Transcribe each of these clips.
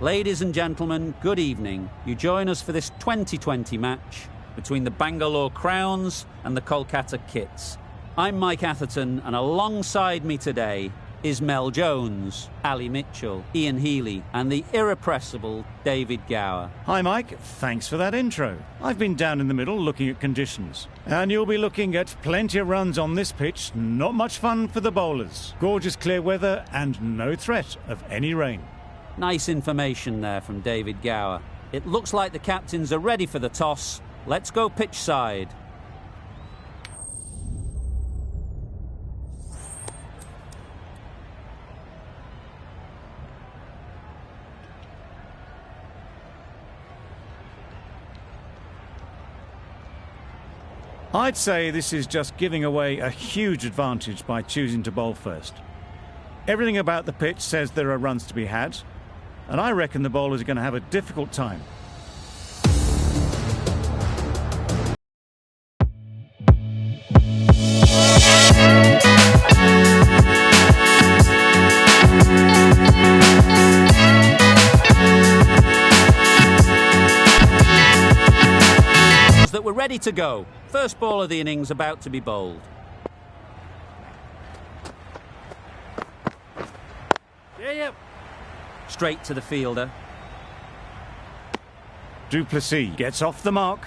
Ladies and gentlemen, good evening. You join us for this 2020 match between the Bangalore Crowns and the Kolkata Kits. I'm Mike Atherton, and alongside me today is Mel Jones, Ali Mitchell, Ian Healy, and the irrepressible David Gower. Hi Mike, thanks for that intro. I've been down in the middle looking at conditions. And you'll be looking at plenty of runs on this pitch, not much fun for the bowlers. Gorgeous clear weather and no threat of any rain. Nice information there from David Gower. It looks like the captains are ready for the toss. Let's go pitch side. I'd say this is just giving away a huge advantage by choosing to bowl first. Everything about the pitch says there are runs to be had, and I reckon the bowlers are going to have a difficult time. That we're ready to go. First ball of the innings about to be bowled. Yeah. Straight to the fielder. Duplessis gets off the mark.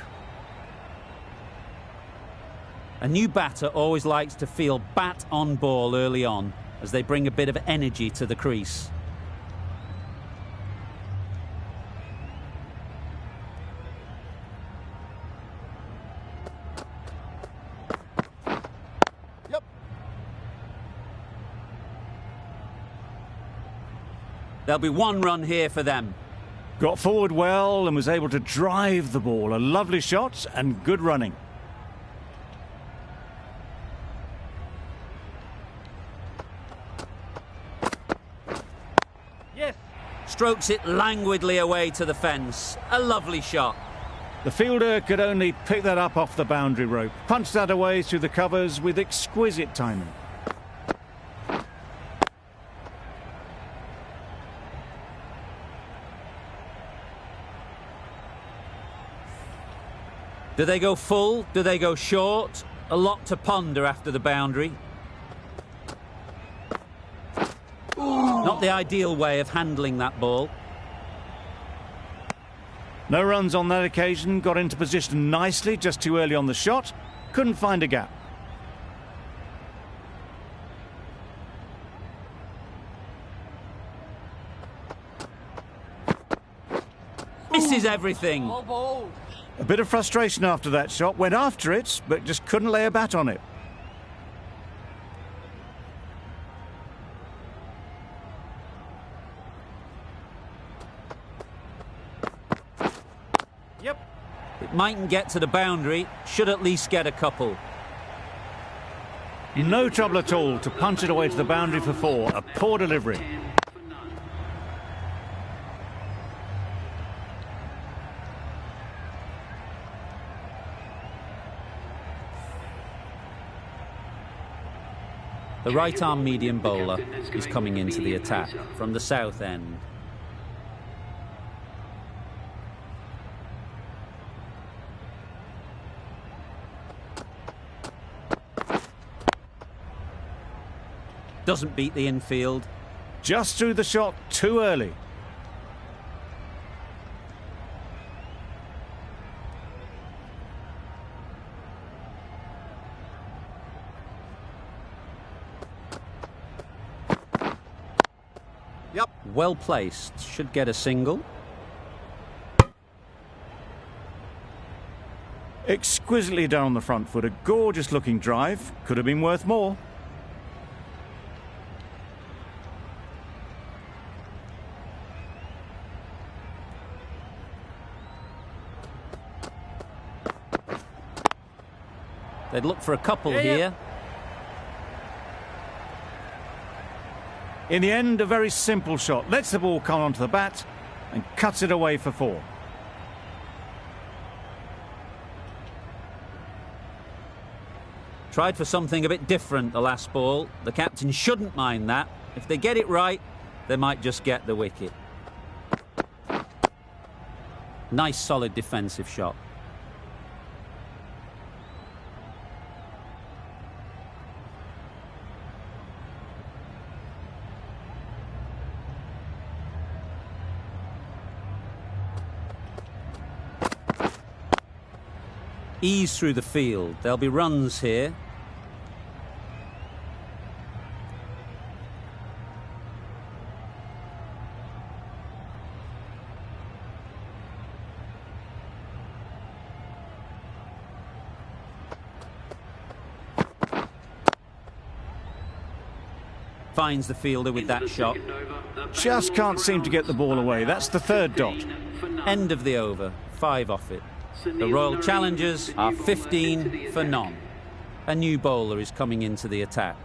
A new batter always likes to feel bat on ball early on, as they bring a bit of energy to the crease. There'll be one run here for them. Got forward well and was able to drive the ball. A lovely shot and good running. Yes. Strokes it languidly away to the fence. A lovely shot. The fielder could only pick that up off the boundary rope. Punched that away through the covers with exquisite timing. Do they go full? Do they go short? A lot to ponder after the boundary. Not the ideal way of handling that ball. No runs on that occasion. Got into position nicely, just too early on the shot. Couldn't find a gap. Misses everything. A bit of frustration after that shot. Went after it, but just couldn't lay a bat on it. Yep. It mightn't get to the boundary. Should at least get a couple. No trouble at all to punch it away to the boundary for four. A poor delivery. The right-arm medium bowler is coming into the attack from the south end. Doesn't beat the infield. Just threw the shot too early. Yep. Well placed. Should get a single. Exquisitely done on the front foot. A gorgeous looking drive. Could have been worth more. They'd look for a couple here. In the end, a very simple shot. Lets the ball come onto the bat and cuts it away for four. Tried for something a bit different the last ball. The captain shouldn't mind that. If they get it right, they might just get the wicket. Nice solid defensive shot. Ease through the field. There'll be runs here. Finds the fielder with that shot. Just can't seem to get the ball away. That's the third dot. End of the over. 5 off it. The Royal Challengers are 15 for none. A new bowler is coming into the attack.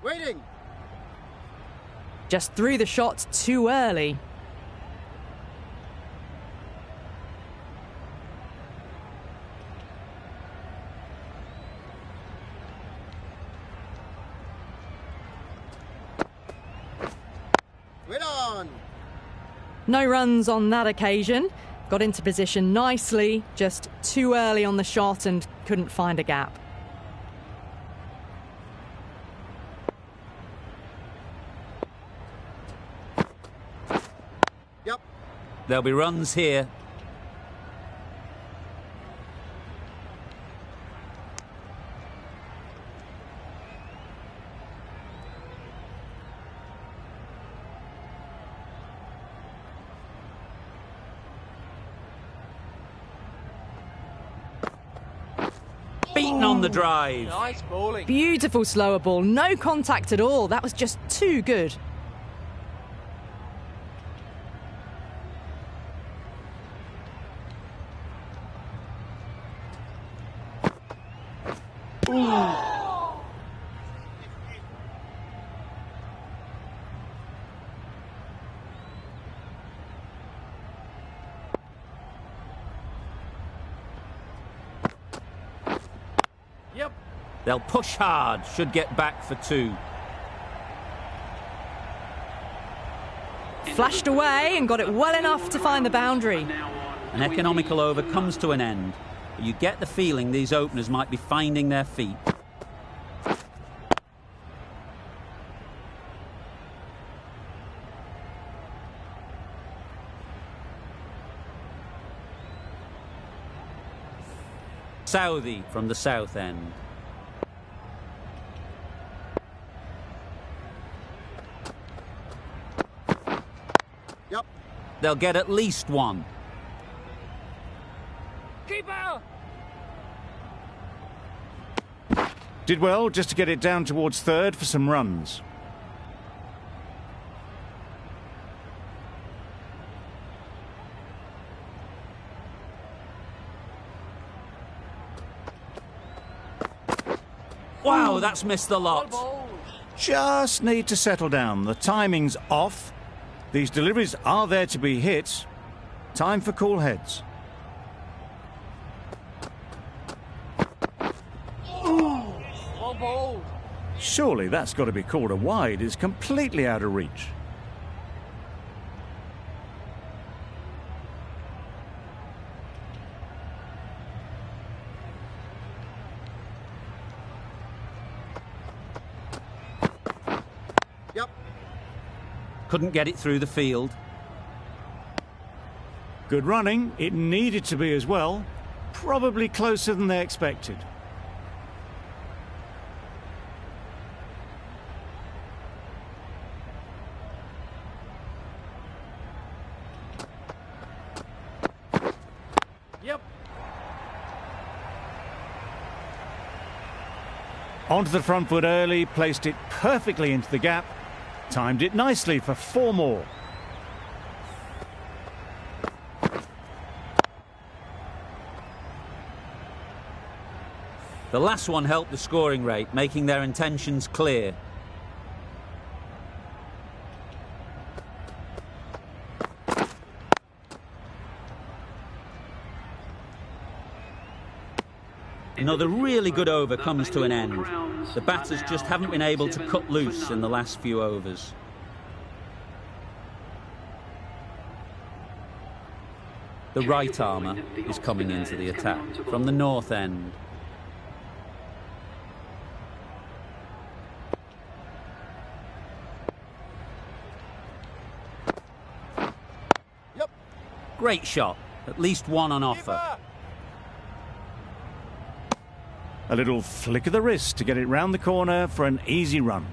Waiting. Just threw the shot too early. No runs on that occasion. Got into position nicely, just too early on the shot and couldn't find a gap. Yep. There'll be runs here. Beaten on the drive. Nice bowling. Beautiful slower ball, no contact at all. That was just too good. Yep. They'll push hard, should get back for 2. Flashed away and got it well enough to find the boundary. An economical over comes to an end, but you get the feeling these openers might be finding their feet. Southey from the south end. Yep. They'll get at least 1. Keeper. Did well just to get it down towards third for some runs. Wow, that's missed the lot. Just need to settle down. The timing's off. These deliveries are there to be hit. Time for cool heads. Well bowled. Surely that's got to be called a wide. It's completely out of reach. Yep. Couldn't get it through the field. Good running. It needed to be as well. Probably closer than they expected. Yep. Onto the front foot early, placed it perfectly into the gap. Timed it nicely for 4 more. The last one helped the scoring rate, making their intentions clear. Another really good over comes to an end. The batters just haven't been able to cut loose in the last few overs. The right armour is coming into the attack from the north end. Yep. Great shot. At least one on offer. A little flick of the wrist to get it round the corner for an easy run.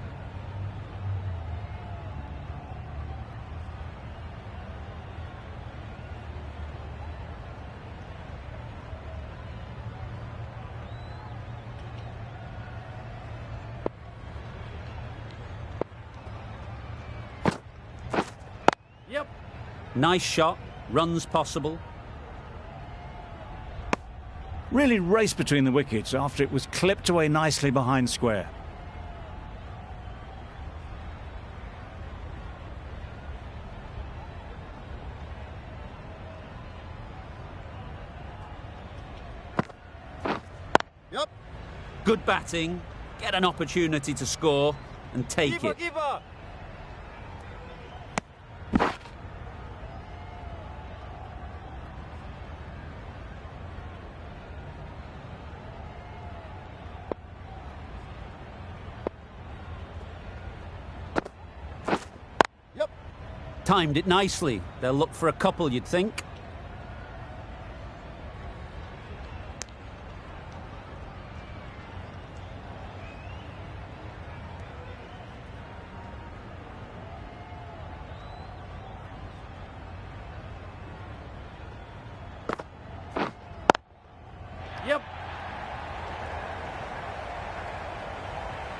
Yep. Nice shot. Runs possible. Really raced between the wickets after it was clipped away nicely behind square. Yep. Good batting. Get an opportunity to score and take it. Keeper. Timed it nicely. They'll look for a couple, you'd think. Yep.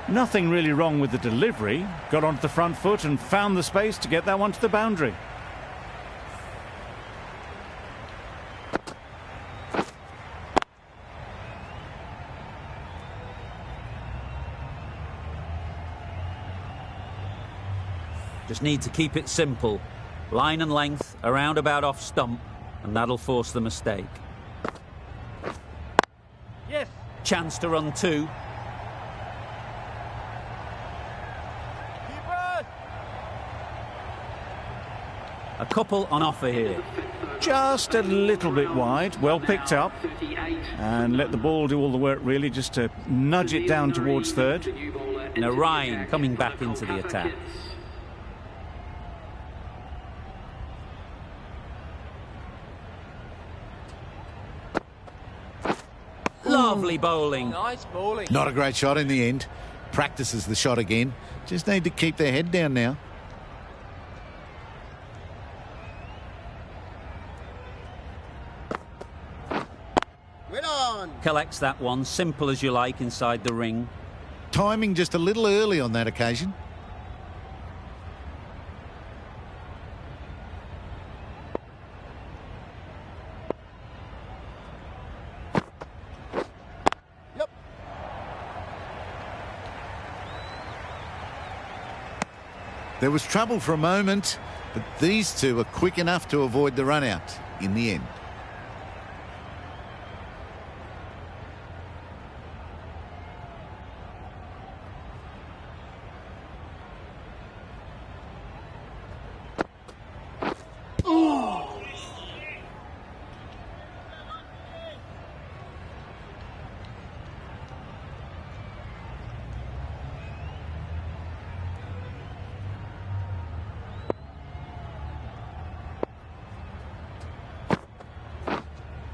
Nothing really wrong with the delivery. Got onto the front foot and found the space to get that one to the boundary. Just need to keep it simple. Line and length, around about off stump, and that'll force the mistake. Yes. Chance to run two. Keeper. A couple on offer here. Just a little bit wide, well picked up, and let the ball do all the work really, just to nudge it down towards third. And RAKHEIN coming back into the attack. Lovely bowling. Nice bowling. Not a great shot in the end. Practices the shot again. Just need to keep their head down now. Wait on. Collects that one, simple as you like, inside the ring. Timing just a little early on that occasion. Yep. There was trouble for a moment, but these two are quick enough to avoid the run out in the end.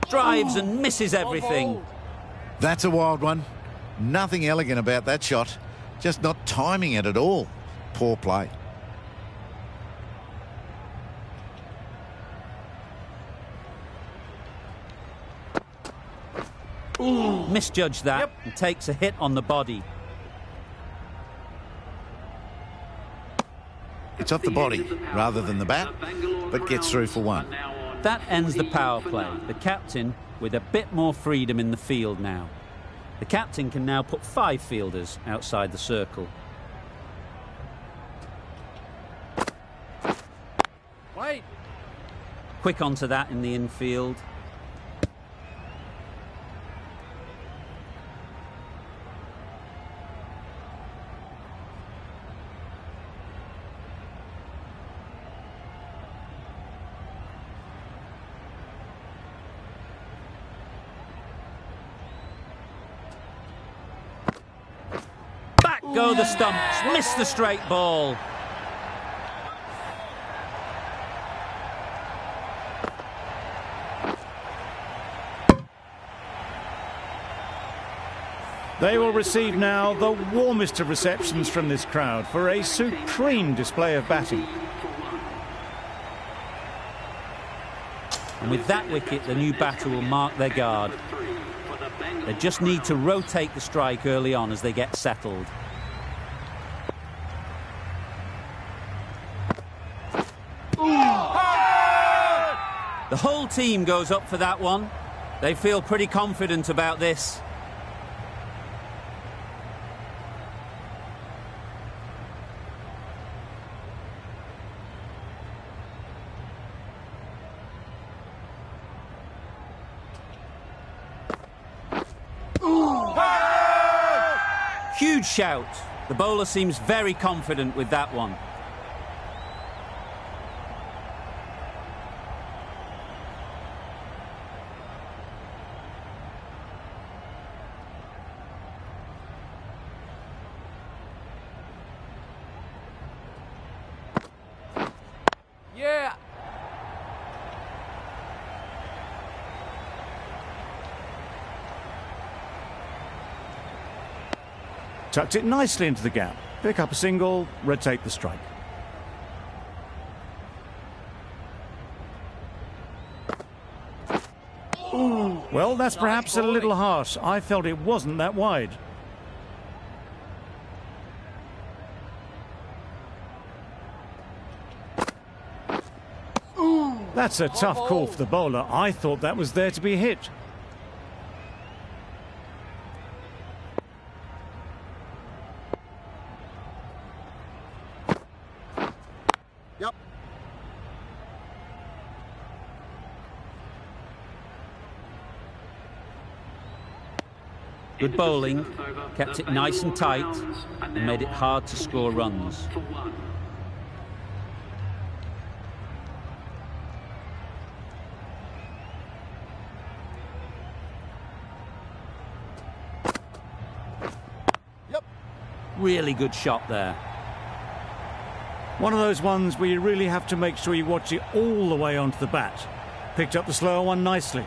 Drives and misses everything. That's a wild one. Nothing elegant about that shot. Just not timing it at all. Poor play. Misjudged that. Yep. And takes a hit on the body. It's off the body rather than the bat, but gets through for one. That ends the power play. The captain with a bit more freedom in the field now. The captain can now put 5 fielders outside the circle. Wait. Quick onto that in the infield. Back go the stumps. Missed the straight ball. They will receive now the warmest of receptions from this crowd for a supreme display of batting. And with that wicket, the new batter will mark their guard. They just need to rotate the strike early on as they get settled. The whole team goes up for that one. They feel pretty confident about this. Huge shout. The bowler seems very confident with that one. Yeah. Tucked it nicely into the gap. Pick up a single, rotate the strike. Well, that's perhaps a little harsh. I felt it wasn't that wide. That's a tough call for the bowler. I thought that was there to be hit. Yep. Good bowling, kept it nice and tight, and made it hard to score runs. Yep. Really good shot there. One of those ones where you really have to make sure you watch it all the way onto the bat. Picked up the slower one nicely.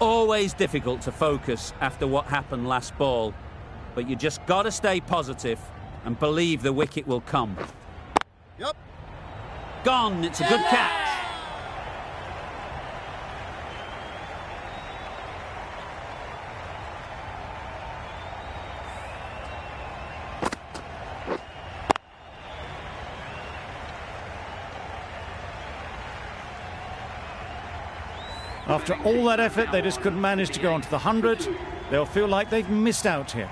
Always difficult to focus after what happened last ball, but you just got to stay positive and believe the wicket will come. Yep. Gone, it's a good catch. After all that effort, they just couldn't manage to go onto the 100. They'll feel like they've missed out here.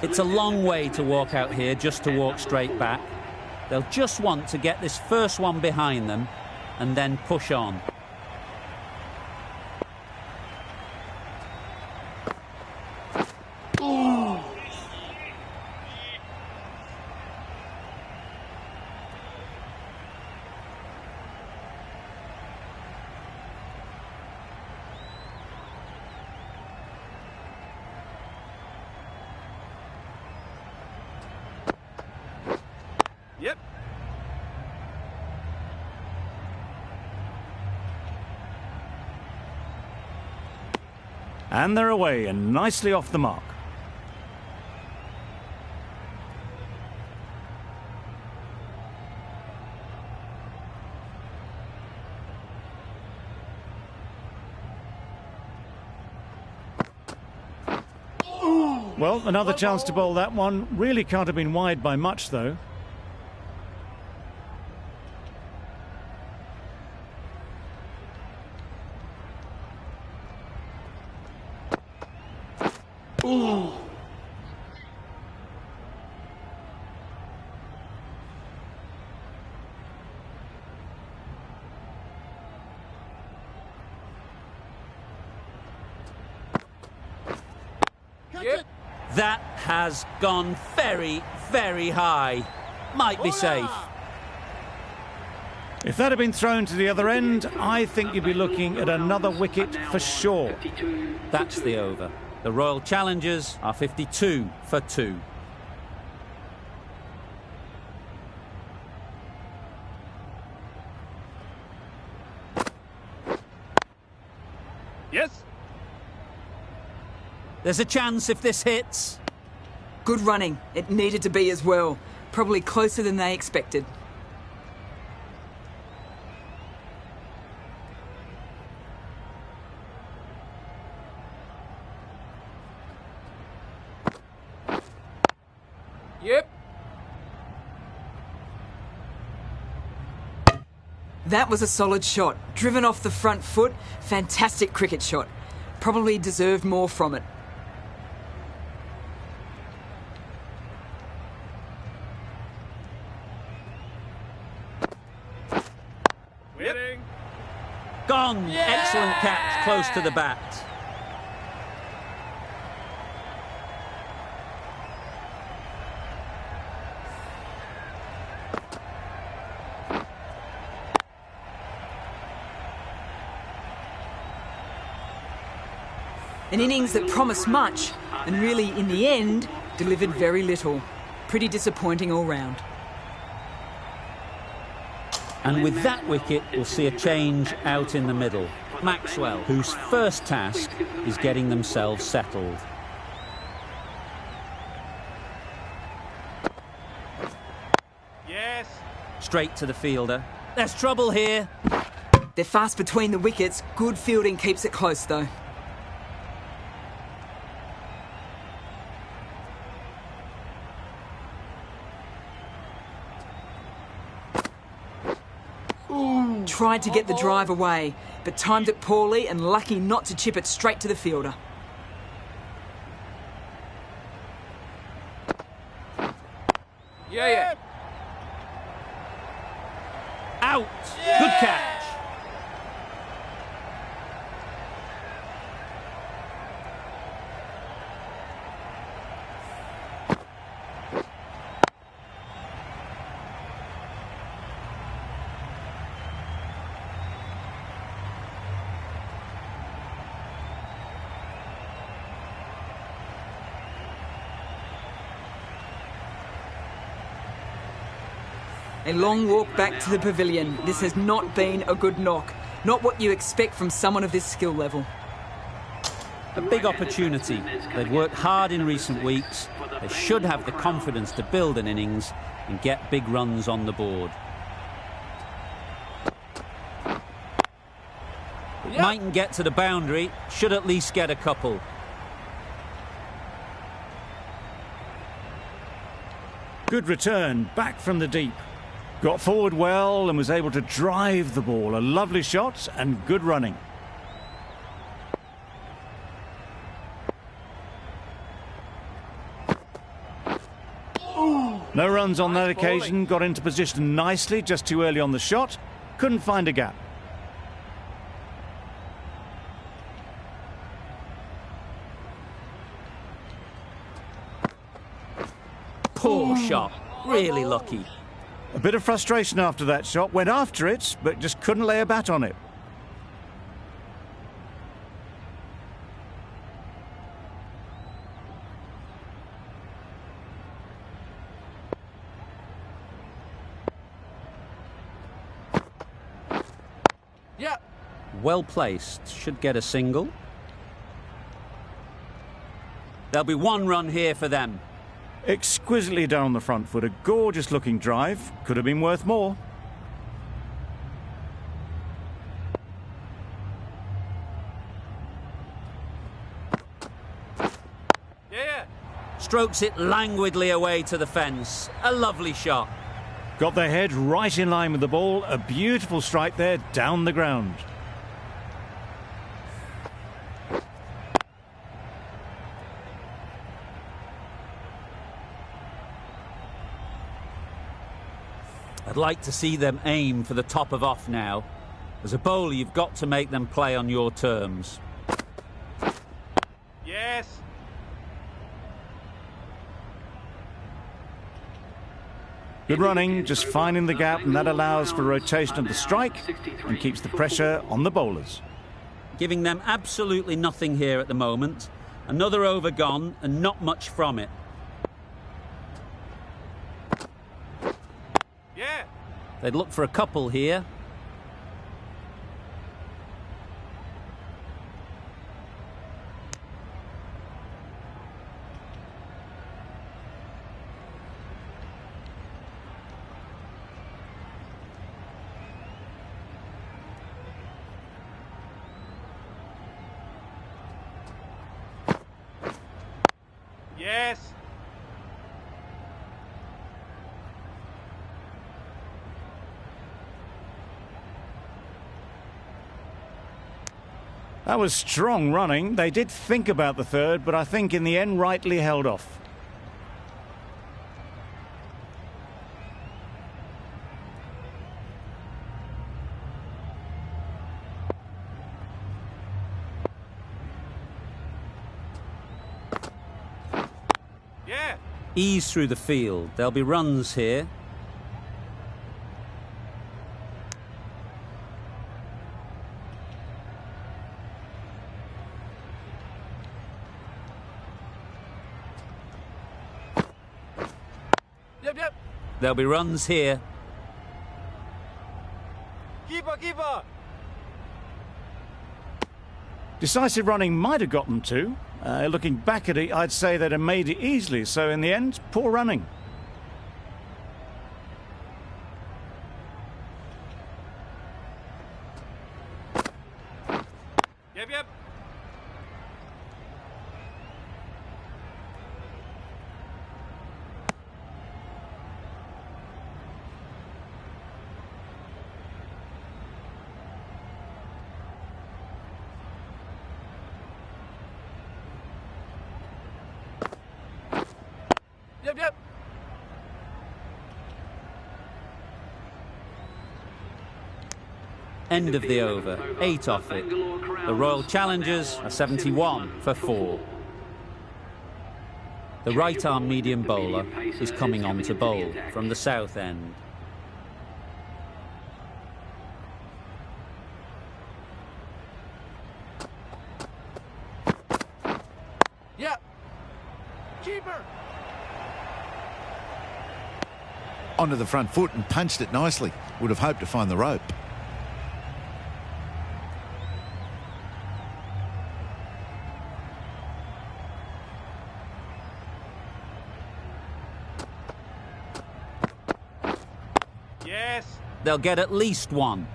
It's a long way to walk out here just to walk straight back. They'll just want to get this first one behind them and then push on. Yep. And they're away and nicely off the mark. Well, another chance to bowl that one. Really can't have been wide by much, though. Yep. That has gone very, very high. might be safe. If that had been thrown to the other end, I think you'd be looking at another wicket for sure. That's the over. The Royal Challengers are 52 for 2. Yes. There's a chance if this hits. Good running. It needed to be as well. Probably closer than they expected. Yep. That was a solid shot. Driven off the front foot. Fantastic cricket shot. Probably deserved more from it. Winning. Gone. Yeah! Excellent catch, close to the bat. An innings that promised much and really, in the end, delivered very little. Pretty disappointing all round. And with that wicket, we'll see a change out in the middle. Maxwell, whose first task is getting themselves settled. Yes. Straight to the fielder. There's trouble here. They're fast between the wickets. Good fielding keeps it close, though. Tried to get the drive away, but timed it poorly and lucky not to chip it straight to the fielder. Yeah. Out. Good catch. A long walk back to the pavilion. This has not been a good knock. Not what you expect from someone of this skill level. A big opportunity. They've worked hard in recent weeks. They should have the confidence to build an innings and get big runs on the board. It mightn't get to the boundary, should at least get a couple. Good return, back from the deep. Got forward well and was able to drive the ball. A lovely shot and good running. No runs on that occasion. Got into position nicely, just too early on the shot. Couldn't find a gap. Poor shot. Really lucky. A bit of frustration after that shot. Went after it, but just couldn't lay a bat on it. Yeah. Well placed. Should get a single. There'll be one run here for them. Exquisitely down the front foot. A gorgeous looking drive. Could have been worth more. Yeah. Strokes it languidly away to the fence. A lovely shot. Got their head right in line with the ball. A beautiful strike there down the ground. I'd like to see them aim for the top of off now. As a bowler, you've got to make them play on your terms. Good running, just finding the gap, and that allows for rotation of the strike and keeps the pressure on the bowlers. Giving them absolutely nothing here at the moment. Another over gone and not much from it. Yeah. They'd look for a couple here. Yes. That was strong running. They did think about the third, but I think in the end rightly held off. Yeah. Ease through the field. There'll be runs here. Yep. There'll be runs here. Keeper. Decisive running might have got them to. Looking back at it, I'd say they'd have made it easily. So in the end, poor running. Yep. Yep. End of the over. 8 off it. The Royal Challengers are 71 for 4. The right-arm medium bowler is coming on to bowl from the south end. Yep. Keeper. Onto the front foot and punched it nicely. Would have hoped to find the rope. Yes. They'll get at least one.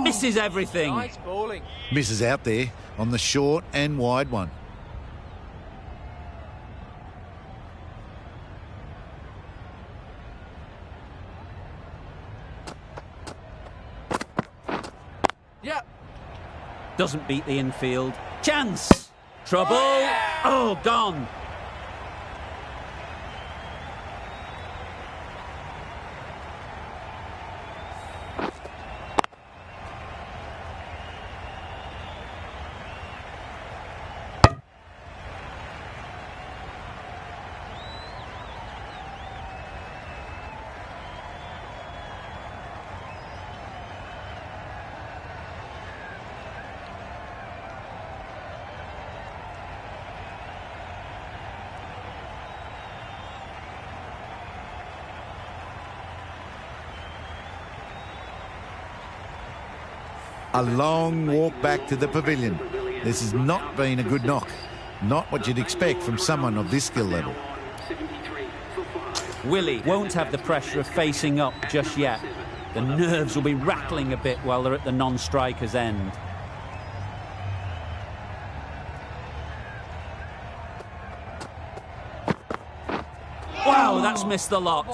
Misses everything. Nice bowling. Misses out there on the short and wide one. Yep. Doesn't beat the infield. Chance. Trouble. Oh, gone. A long walk back to the pavilion. This has not been a good knock. Not what you'd expect from someone of this skill level. Willie won't have the pressure of facing up just yet. The nerves will be rattling a bit while they're at the non-striker's end. Wow, that's missed the lot.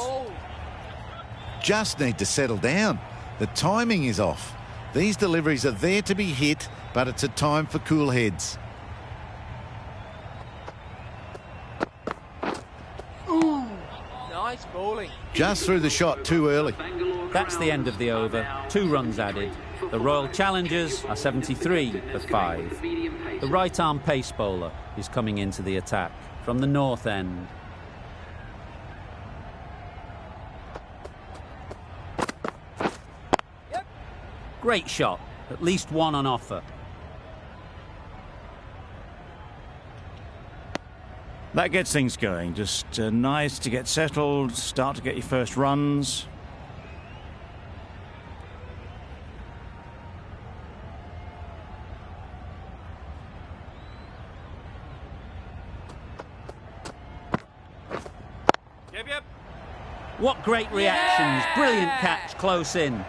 Just need to settle down. The timing is off. These deliveries are there to be hit, but it's a time for cool heads. Nice bowling. bowling. Just threw the shot too early. That's the end of the over. 2 runs added. The Royal Challengers are 73 for 5. The right-arm pace bowler is coming into the attack from the north end. Great shot. At least 1 on offer. That gets things going. Just nice to get settled, start to get your first runs. Yep. What great reactions. Brilliant catch close in.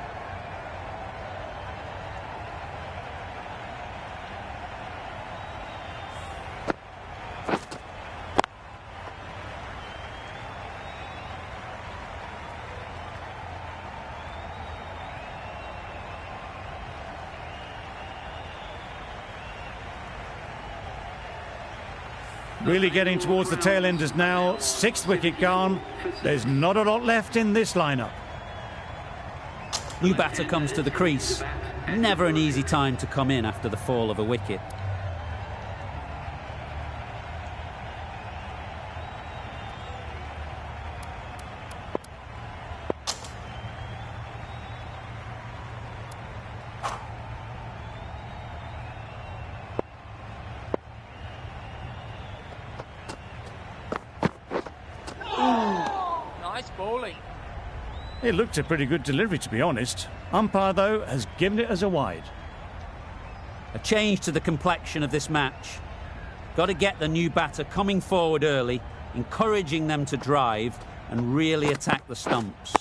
Really getting towards the tail enders now. 6th wicket gone. There's not a lot left in this lineup. New batter comes to the crease. Never an easy time to come in after the fall of a wicket. Nice bowling. It looked a pretty good delivery, to be honest. Umpire, though, has given it as a wide. A change to the complexion of this match. Got to get the new batter coming forward early, encouraging them to drive and really attack the stumps.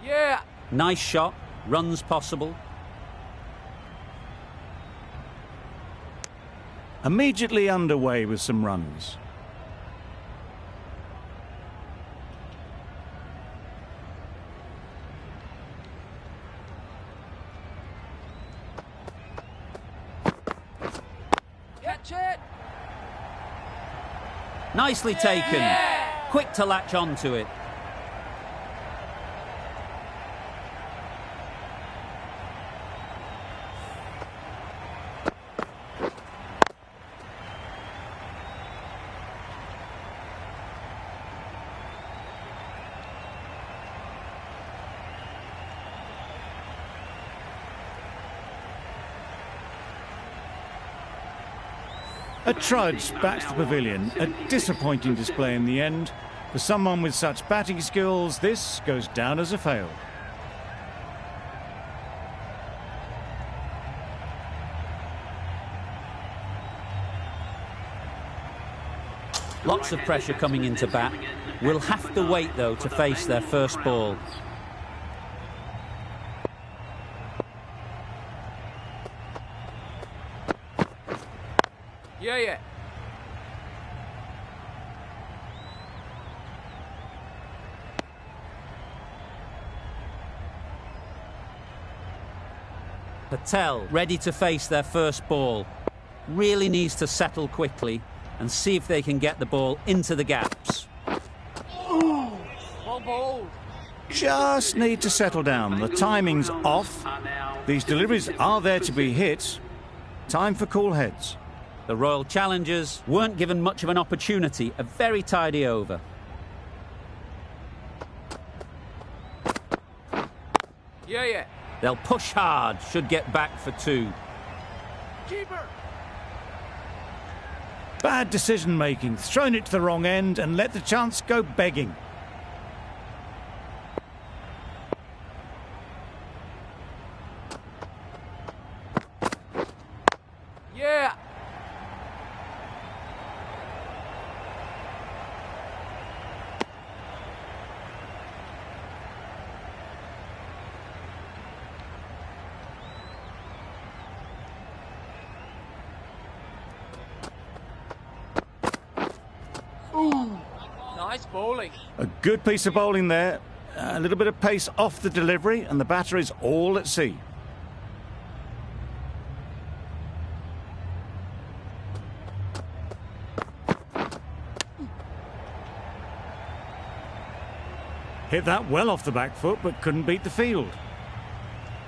Yeah. Nice shot, runs possible. Immediately underway with some runs. Catch it. Nicely taken. Quick to latch onto it. A trudge back to the pavilion. A disappointing display in the end. For someone with such batting skills, this goes down as a fail. Lots of pressure coming into bat. Will have to wait, though, to face their first ball. Yeah. Patel ready to face their first ball. Really needs to settle quickly and see if they can get the ball into the gaps. Well bowled. Just need to settle down. The timing's off. These deliveries are there to be hit. Time for cool heads. The Royal Challengers weren't given much of an opportunity. A very tidy over. Yeah. They'll push hard, should get back for 2. Keeper. Bad decision making. Thrown it to the wrong end and let the chance go begging. Yeah. Nice bowling. A good piece of bowling there. A little bit of pace off the delivery and the batter is all at sea. Hit that well off the back foot, but couldn't beat the field.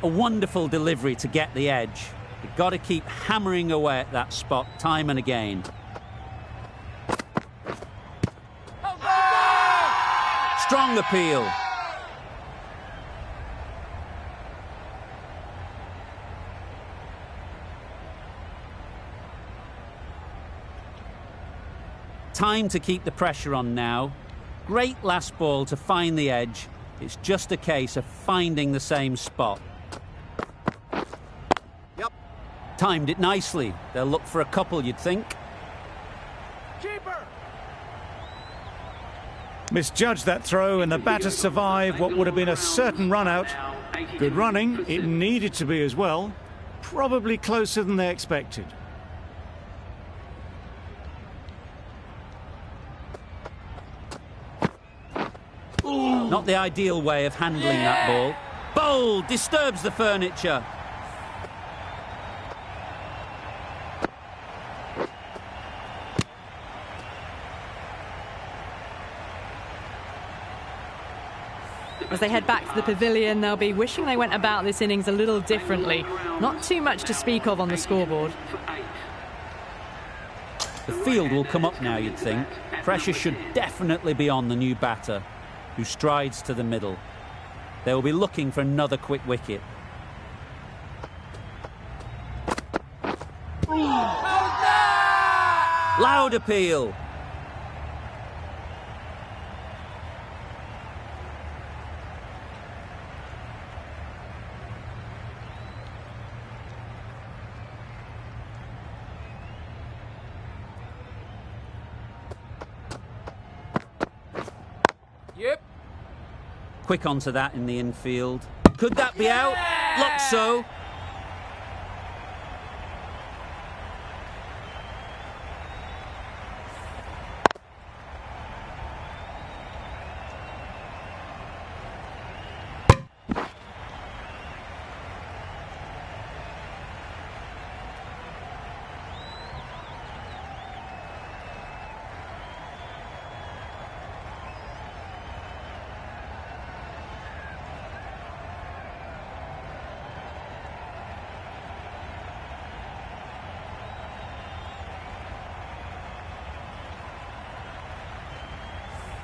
A wonderful delivery to get the edge. You've got to keep hammering away at that spot time and again. Strong appeal. Time to keep the pressure on now. Great last ball to find the edge. It's just a case of finding the same spot. Yep. Timed it nicely. They'll look for a couple, you'd think. Keeper. Misjudged that throw, and the batter survived what would have been a certain run out. Good running. It needed to be as well. Probably closer than they expected. Not the ideal way of handling that ball. Bold, disturbs the furniture. As they head back to the pavilion, they'll be wishing they went about this innings a little differently. Not too much to speak of on the scoreboard. The field will come up now, you'd think. Pressure should definitely be on the new batter, who strides to the middle. They will be looking for another quick wicket. Loud appeal. Yep. Quick onto that in the infield. Could that be out? Looks so.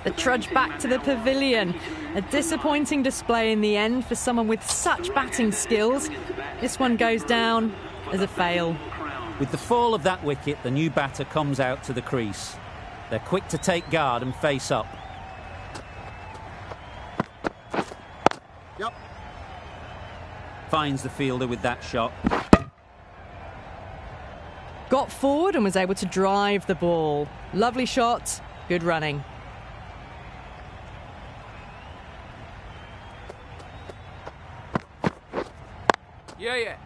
The trudge back to the pavilion. A disappointing display in the end for someone with such batting skills. This one goes down as a fail. With the fall of that wicket, the new batter comes out to the crease. They're quick to take guard and face up. Yep. Finds the fielder with that shot. Got forward and was able to drive the ball. Lovely shot, good running. Yeah.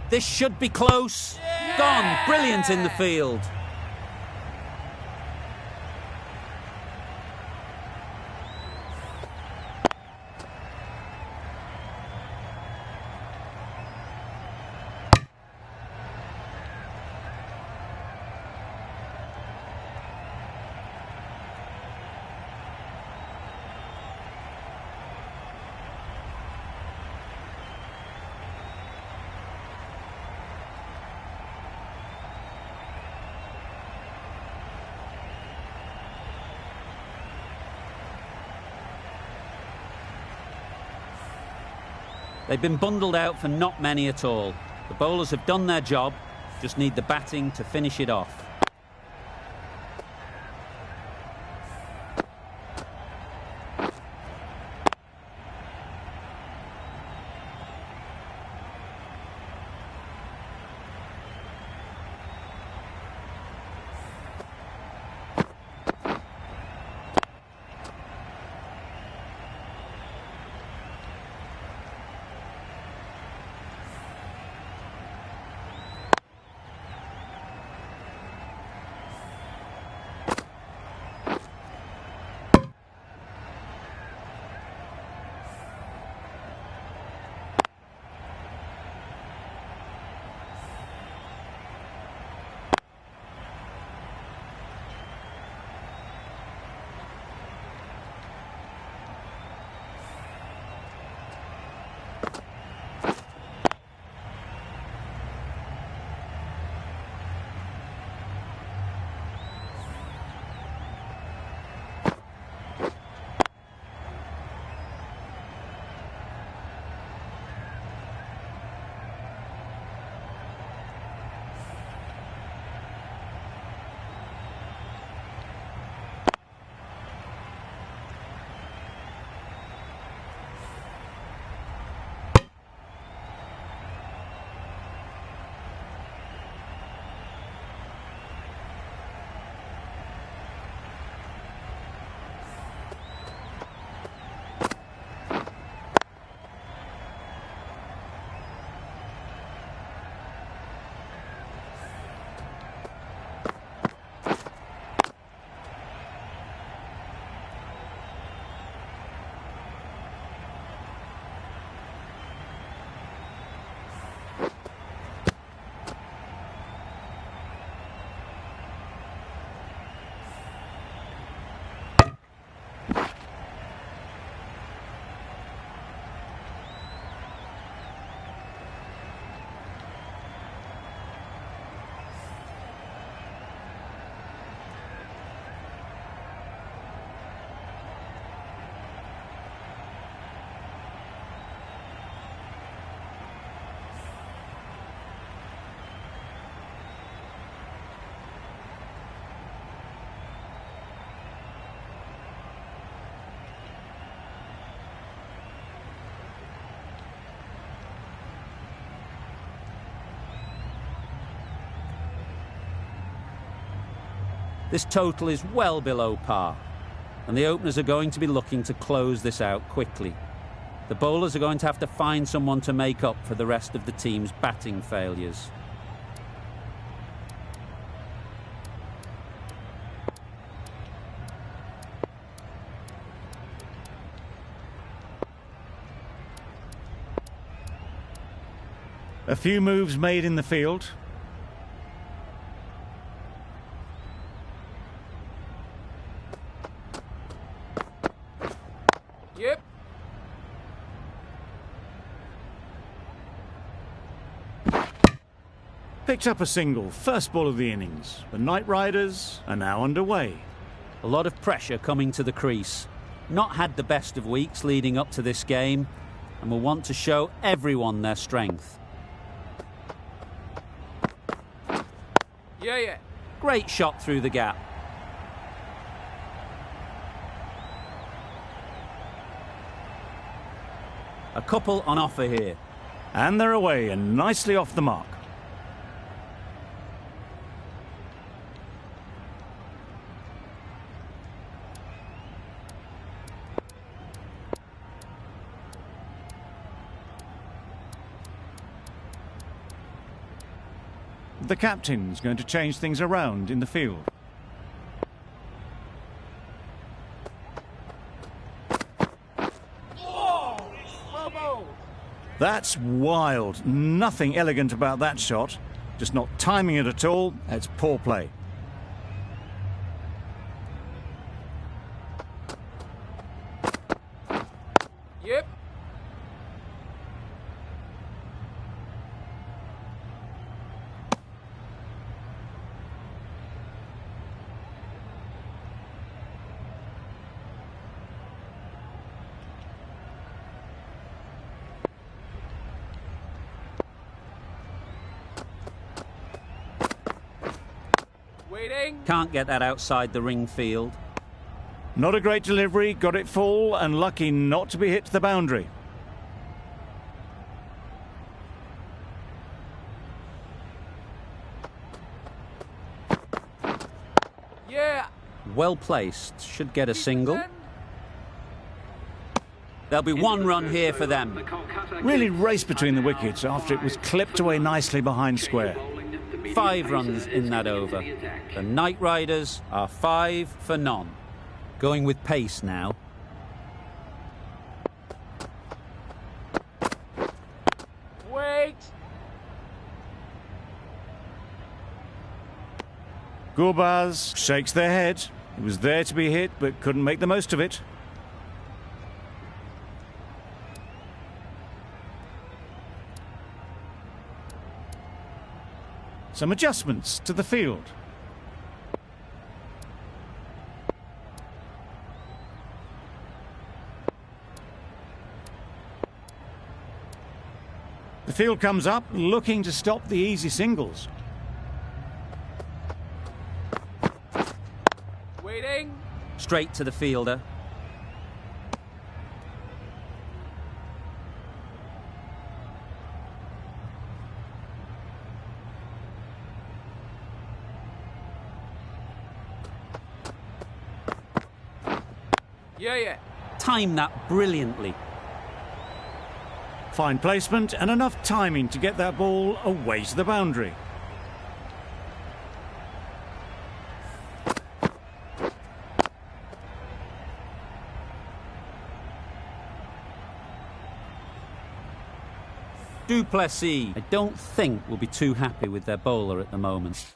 This should be close. Gone. Brilliant in the field. They've been bundled out for not many at all. The bowlers have done their job, just need the batting to finish it off. This total is well below par, and the openers are going to be looking to close this out quickly. The bowlers are going to have to find someone to make up for the rest of the team's batting failures. A few moves made in the field. Yep. Picked up a single, first ball of the innings. The Knight Riders are now underway. A lot of pressure coming to the crease. Not had the best of weeks leading up to this game, and will want to show everyone their strength. Yeah. Great shot through the gap. A couple on offer here. And they're away and nicely off the mark. The captain's going to change things around in the field. That's wild. Nothing elegant about that shot. Just not timing it at all. It's poor play. Yep. Waiting. Can't get that outside the ring field. Not a great delivery, got it full and lucky not to be hit to the boundary. Yeah. Well placed. Should get a single. There'll be one run here for them. Really raced between the wickets after it was clipped away nicely behind square. 5 runs in that over. The Knight Riders are 5 for none. Going with pace now. Wait. Gurbaz shakes their head. It was there to be hit, but couldn't make the most of it. Some adjustments to the field. The field comes up, looking to stop the easy singles. Waiting. Straight to the fielder. Yeah. Timed that brilliantly. Fine placement and enough timing to get that ball away to the boundary. Du Plessis, I don't think will be too happy with their bowler at the moment.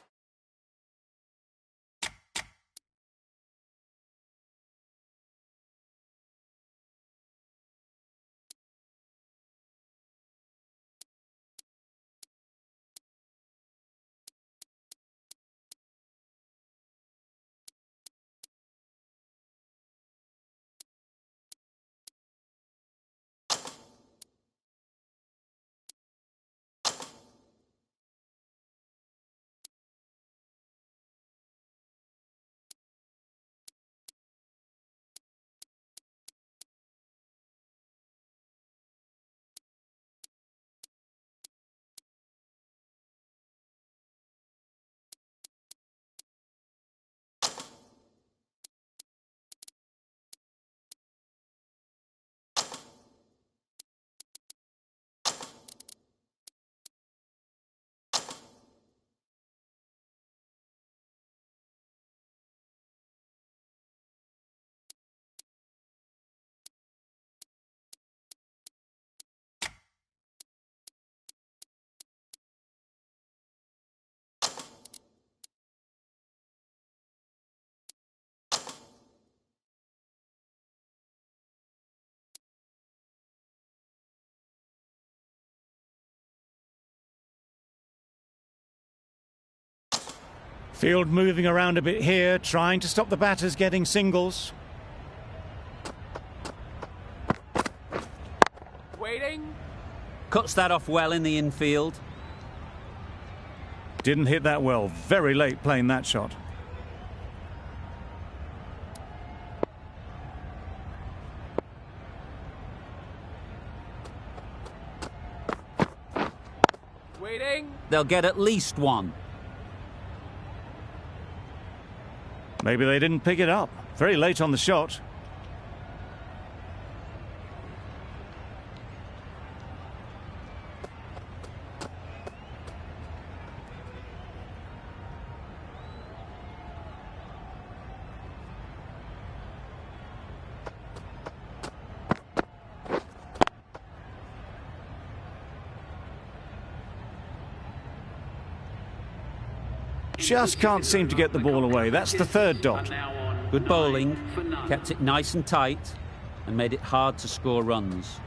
Field moving around a bit here, trying to stop the batters getting singles. Waiting. Cuts that off well in the infield. Didn't hit that well. Very late playing that shot. Waiting. They'll get at least one. Maybe they didn't pick it up. Very late on the shot. Just can't seem to get the ball away. That's the third dot. Good bowling, kept it nice and tight and made it hard to score runs.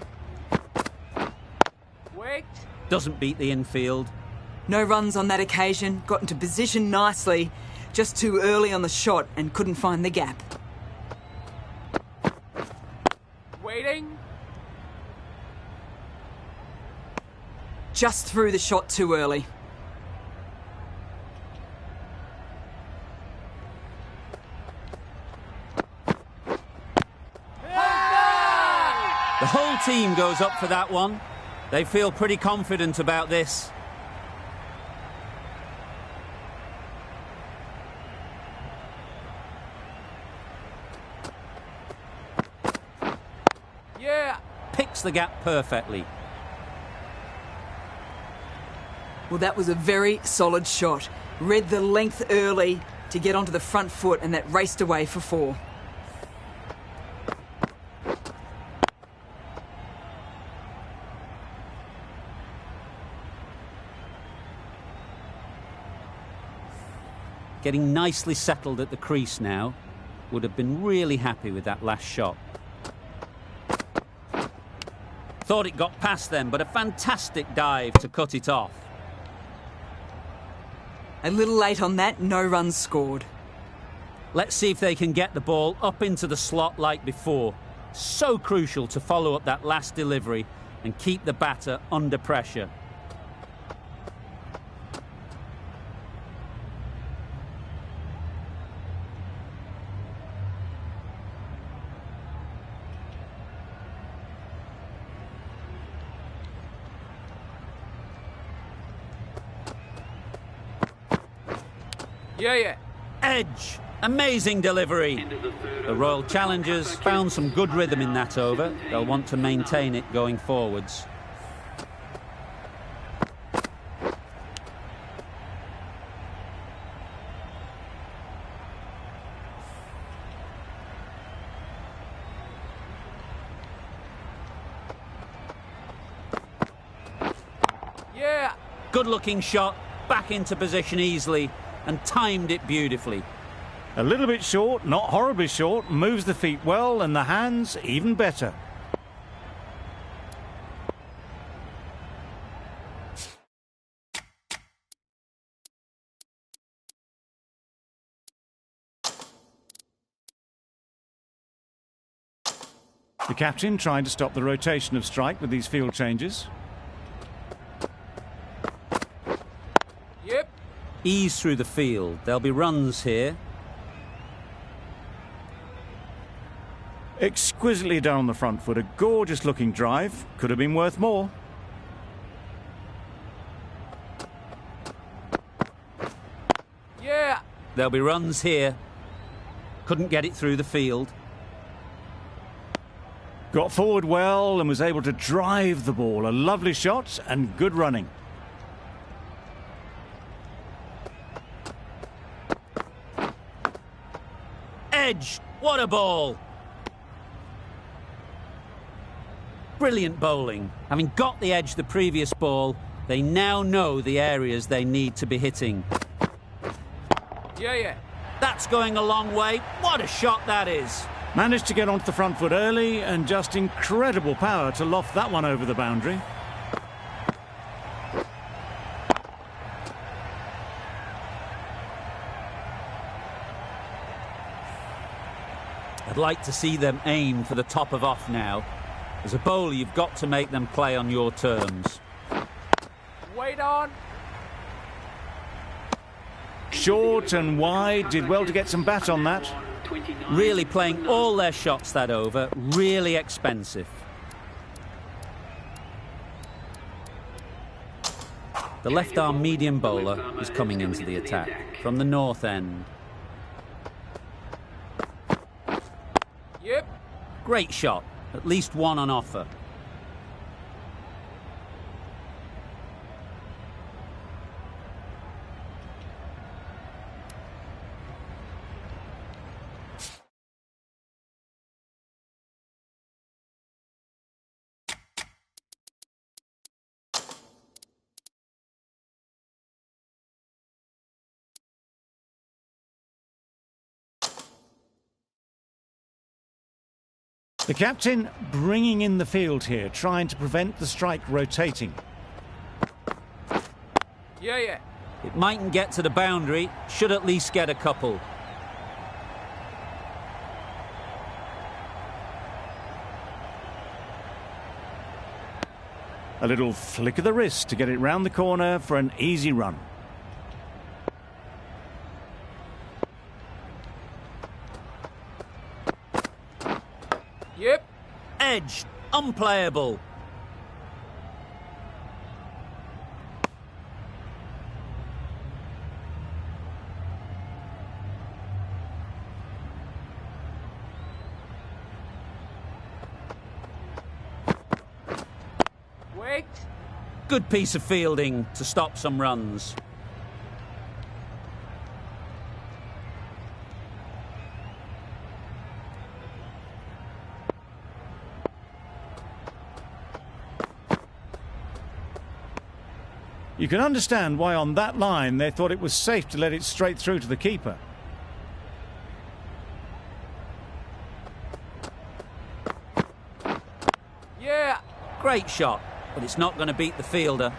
Wait. Doesn't beat the infield. No runs on that occasion, got into position nicely, just too early on the shot and couldn't find the gap. Waiting. Just threw the shot too early. The whole team goes up for that one. They feel pretty confident about this. Yeah. Picks the gap perfectly. Well, that was a very solid shot. Read the length early to get onto the front foot, and that raced away for 4. Getting nicely settled at the crease now. Would have been really happy with that last shot. Thought it got past them, but a fantastic dive to cut it off. A little late on that, no runs scored. Let's see if they can get the ball up into the slot like before. So crucial to follow up that last delivery and keep the batter under pressure. Yeah. Edge. Amazing delivery. The Royal Challengers found some good rhythm in that over. They'll want to maintain it going forwards. Yeah. Good looking shot. Back into position easily and timed it beautifully. A little bit short, not horribly short, moves the feet well and the hands even better. The captain trying to stop the rotation of strike with these field changes. Yep. Ease through the field. There'll be runs here. Exquisitely down the front foot. A gorgeous looking drive. Could have been worth more. Yeah. There'll be runs here. Couldn't get it through the field. Got forward well and was able to drive the ball. A lovely shot and good running. Edge. What a ball. Brilliant bowling. Having got the edge the previous ball, they now know the areas they need to be hitting. Yeah. That's going a long way. What a shot that is. Managed to get onto the front foot early and just incredible power to loft that one over the boundary. I'd like to see them aim for the top of off now. As a bowler, you've got to make them play on your terms. Wait on. Short and wide, did well to get some bat on that. Really playing all their shots that over, really expensive. The left-arm medium bowler is coming into the attack from the north end. Yep. Great shot, at least one on offer. The captain bringing in the field here, trying to prevent the strike rotating. Yeah. It mightn't get to the boundary, should at least get a couple. A little flick of the wrist to get it round the corner for an easy run. Yep. Edge, unplayable. Wait. Good piece of fielding to stop some runs. You can understand why on that line they thought it was safe to let it straight through to the keeper. Yeah. Great shot, but it's not going to beat the fielder.